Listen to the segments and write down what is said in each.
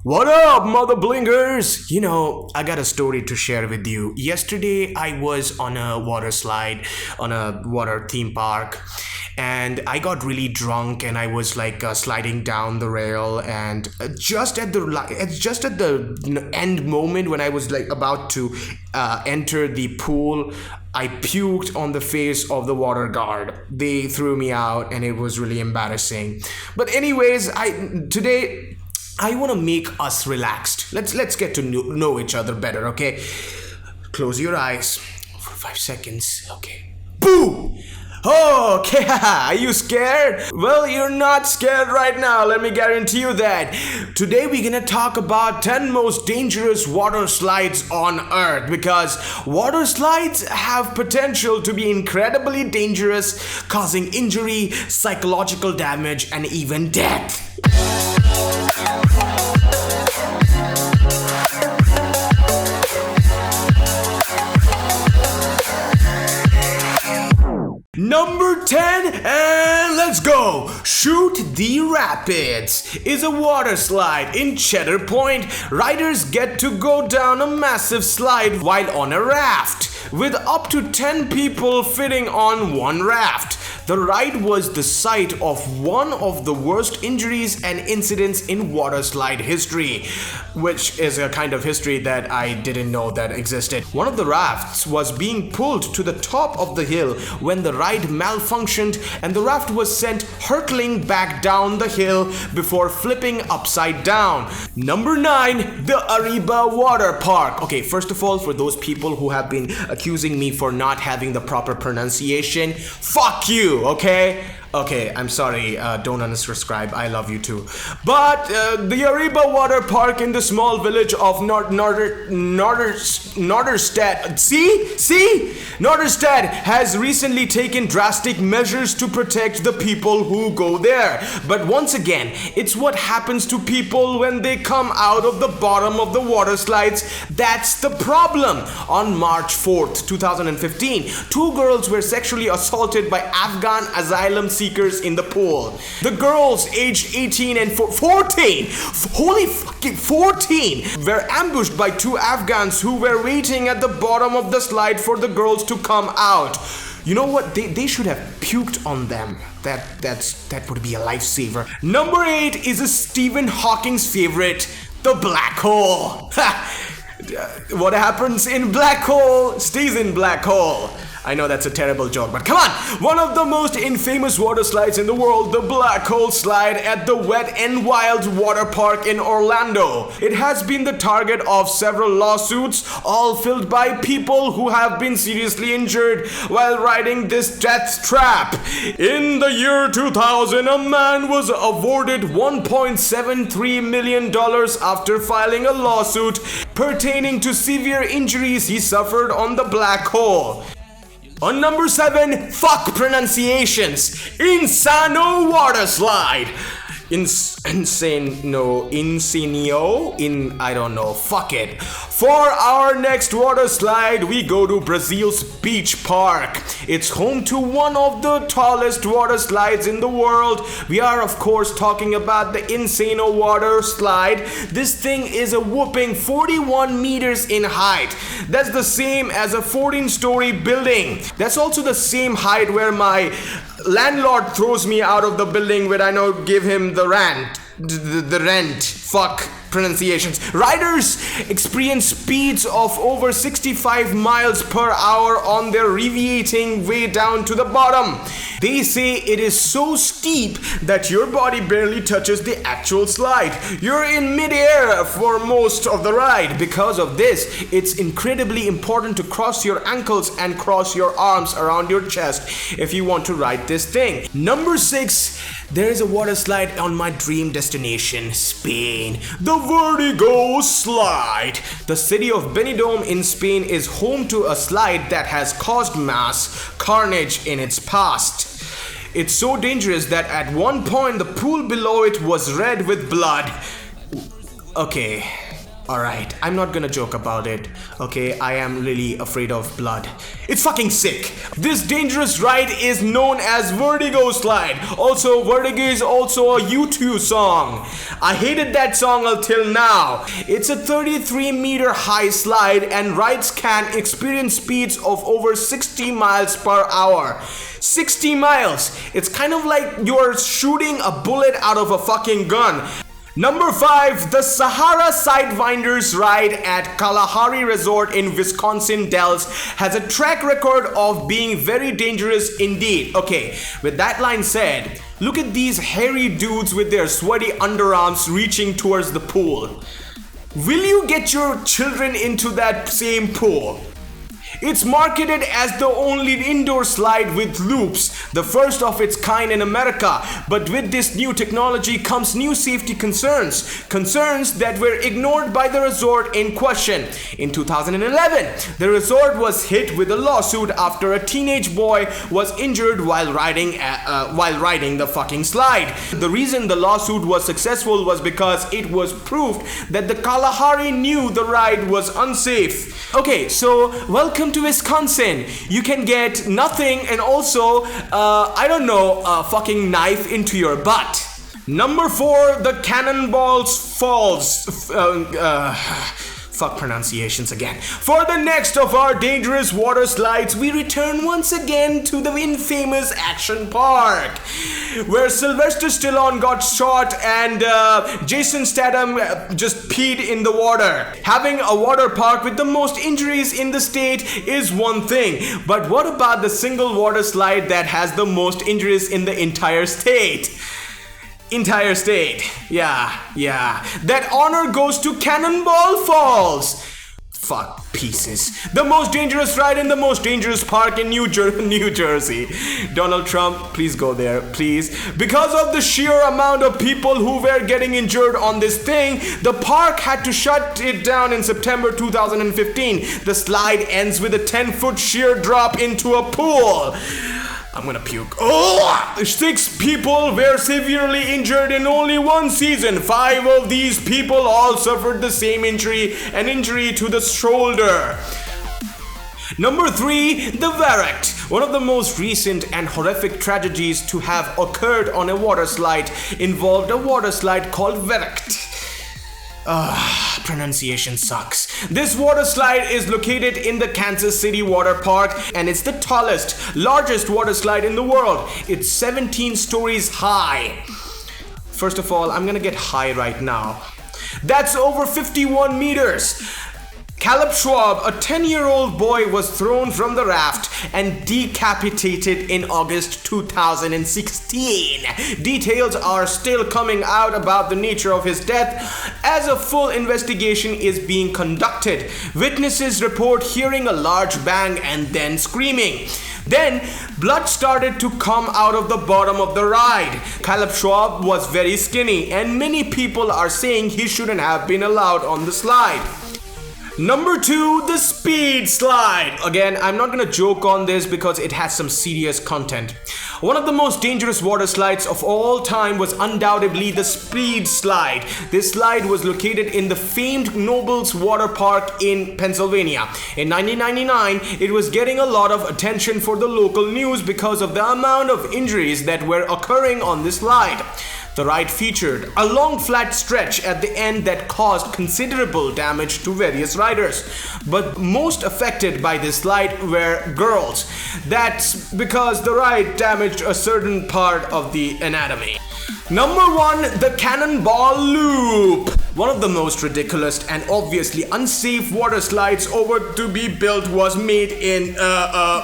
What up, mother blinkers? I got a story to share with you. Yesterday, I was on a water slide on a water theme park, and I got really drunk, and I was like sliding down the rail, and just at the end moment when I was like about to enter the pool, I puked on the face of the water guard. They threw me out, and it was really embarrassing. But anyways, today I want to make us relaxed. Let's get to know each other better, okay? Close your eyes for 5 seconds. Okay. Boo! Okay, are you scared? Well, you're not scared right now, let me guarantee you that. Today we're gonna talk about 10 most dangerous water slides on earth, because water slides have potential to be incredibly dangerous, causing injury, psychological damage, and even death. Number 10, and let's go! Shoot the Rapids is a water slide in Cheddar Point. Riders get to go down a massive slide while on a raft, with up to 10 people fitting on one raft. The ride was the site of one of the worst injuries and incidents in water slide history, which is a kind of history that I didn't know that existed. One of the rafts was being pulled to the top of the hill when the ride malfunctioned, and the raft was sent hurtling back down the hill before flipping upside down. Number 9, the Arriba Water Park. Okay, first of all, for those people who have been accusing me for not having the proper pronunciation, fuck you, okay? Okay, I'm sorry, don't unsubscribe, I love you too. But the Arriba Water Park in the small village of Norderstedt has recently taken drastic measures to protect the people who go there. But once again, it's what happens to people when they come out of the bottom of the water slides that's the problem. On March 4th, 2015, 2 girls were sexually assaulted by Afghan asylum seekers in the pool. The girls aged 18 and 14, holy fucking 14, were ambushed by 2 Afghans who were waiting at the bottom of the slide for the girls to come out. You know what? They should have puked on them. That would be a lifesaver. Number 8 is a Stephen Hawking's favorite, the black hole. What happens in black hole stays in black hole. I know that's a terrible joke, but come on! One of the most infamous water slides in the world, the Black Hole Slide at the Wet n Wild Water Park in Orlando. It has been the target of several lawsuits, all filled by people who have been seriously injured while riding this death trap. In the year 2000, a man was awarded $1.73 million after filing a lawsuit pertaining to severe injuries he suffered on the black hole. On number 7, fuck pronunciations. Insano Water Slide. I don't know, fuck it. For our next water slide, we go to Brazil's beach park. It's home to one of the tallest water slides in the world. We are of course talking about the Insano Water Slide. This thing is a whopping 41 meters in height. That's the same as a 14-story building. That's also the same height where my landlord throws me out of the building when I don't give him the rent. Fuck pronunciations. Riders experience speeds of over 65 miles per hour on their deviating way down to the bottom. They say it is so steep that your body barely touches the actual slide. You're in midair for most of the ride. Because of this, it's incredibly important to cross your ankles and cross your arms around your chest if you want to ride this thing. Number 6, there is a water slide on my dream destination, Spain. The VertiGo Slide. The city of Benidorm in Spain is home to a slide that has caused mass carnage in its past. It's so dangerous that at one point the pool below it was red with blood. Okay, Alright, I'm not gonna joke about it, okay? I am really afraid of blood. It's fucking sick. This dangerous ride is known as VertiGo Slide. Also, VertiGo is also a U2 song. I hated that song until now. It's a 33-meter high slide and rides can experience speeds of over 60 miles per hour. 60 miles! It's kind of like you're shooting a bullet out of a fucking gun. Number 5, the Sahara Sidewinders ride at Kalahari Resort in Wisconsin Dells has a track record of being very dangerous indeed. Okay, with that line said, look at these hairy dudes with their sweaty underarms reaching towards the pool. Will you get your children into that same pool? It's marketed as the only indoor slide with loops, the first of its kind in America. But with this new technology comes new safety concerns. Concerns that were ignored by the resort in question. In 2011, the resort was hit with a lawsuit after a teenage boy was injured while riding the fucking slide. The reason the lawsuit was successful was because it was proved that the Kalahari knew the ride was unsafe. Okay, so welcome to Wisconsin. You can get nothing and also, I don't know, a fucking knife into your butt. Number 4, the Cannonball Falls. Fuck pronunciations again. For the next of our dangerous water slides, we return once again to the infamous Action Park, where Sylvester Stallone got shot and Jason Statham just peed in the water. Having a water park with the most injuries in the state is one thing, but what about the single water slide that has the most injuries in the entire state? Yeah. That honor goes to Cannonball Falls. Fuck pieces. The most dangerous ride in the most dangerous park in New Jersey. Donald Trump, please go there, please. Because of the sheer amount of people who were getting injured on this thing, the park had to shut it down in September 2015. The slide ends with a 10-foot sheer drop into a pool. I'm gonna puke. 6 people were severely injured in only one season. 5 of these people all suffered the same injury, an injury to the shoulder. Number 3, the Verruckt. One of the most recent and horrific tragedies to have occurred on a water slide involved a water slide called Verruckt. Pronunciation sucks. This water slide is located in the Kansas City Water Park and it's the tallest, largest water slide in the world. It's 17 stories high. First of all, I'm gonna get high right now. That's over 51 meters. Caleb Schwab, a 10-year-old boy, was thrown from the raft and decapitated in August 2016. Details are still coming out about the nature of his death as a full investigation is being conducted. Witnesses report hearing a large bang and then screaming. Then, blood started to come out of the bottom of the ride. Caleb Schwab was very skinny and many people are saying he shouldn't have been allowed on the slide. Number 2, the speed slide. Again, I'm not gonna joke on this because it has some serious content. One of the most dangerous water slides of all time was undoubtedly the speed slide. This slide was located in the famed Nobles Water Park in Pennsylvania. In 1999, it was getting a lot of attention for the local news because of the amount of injuries that were occurring on this slide. The ride featured a long flat stretch at the end that caused considerable damage to various riders. But most affected by this slide were girls. That's because the ride damaged a certain part of the anatomy. Number 1, the Cannonball Loop. One of the most ridiculous and obviously unsafe water slides ever to be built was made in,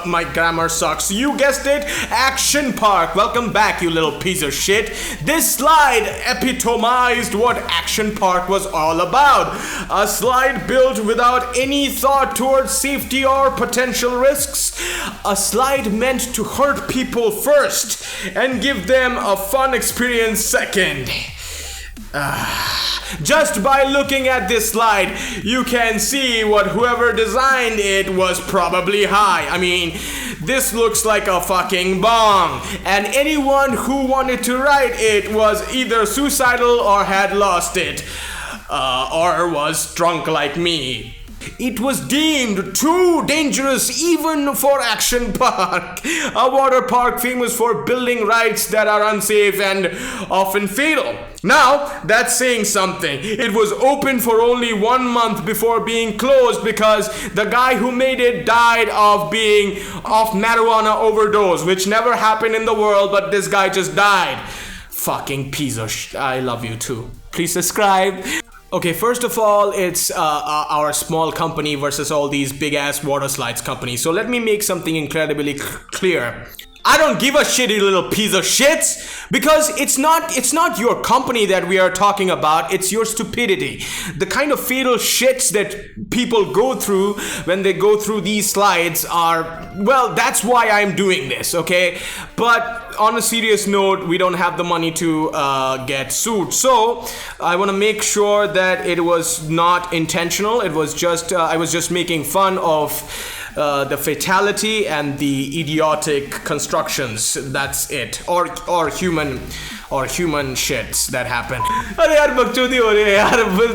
my grammar sucks. You guessed it, Action Park. Welcome back, you little piece of shit. This slide epitomized what Action Park was all about. A slide built without any thought towards safety or potential risks. A slide meant to hurt people first and give them a fun experience second. Just by looking at this slide, you can see what whoever designed it was probably high. I mean, this looks like a fucking bomb. And anyone who wanted to ride it was either suicidal or had lost it. or was drunk like me. It was deemed too dangerous even for Action Park, a water park famous for building rides that are unsafe and often fatal. Now, that's saying something. It was open for only 1 month before being closed because the guy who made it died of marijuana overdose, which never happened in the world, but this guy just died. Fucking piece of I love you too. Please subscribe. Okay, first of all, it's our small company versus all these big ass water slides companies. So let me make something incredibly clear. I don't give a shit, you little piece of shits, because it's not your company that we are talking about, it's your stupidity. The kind of fatal shits that people go through when they go through these slides are, well, that's why I'm doing this, okay? But on a serious note, we don't have the money to get sued. So I want to make sure that it was not intentional. It was just, I was just making fun of the fatality and the idiotic constructions. That's it. Or human shits that happen.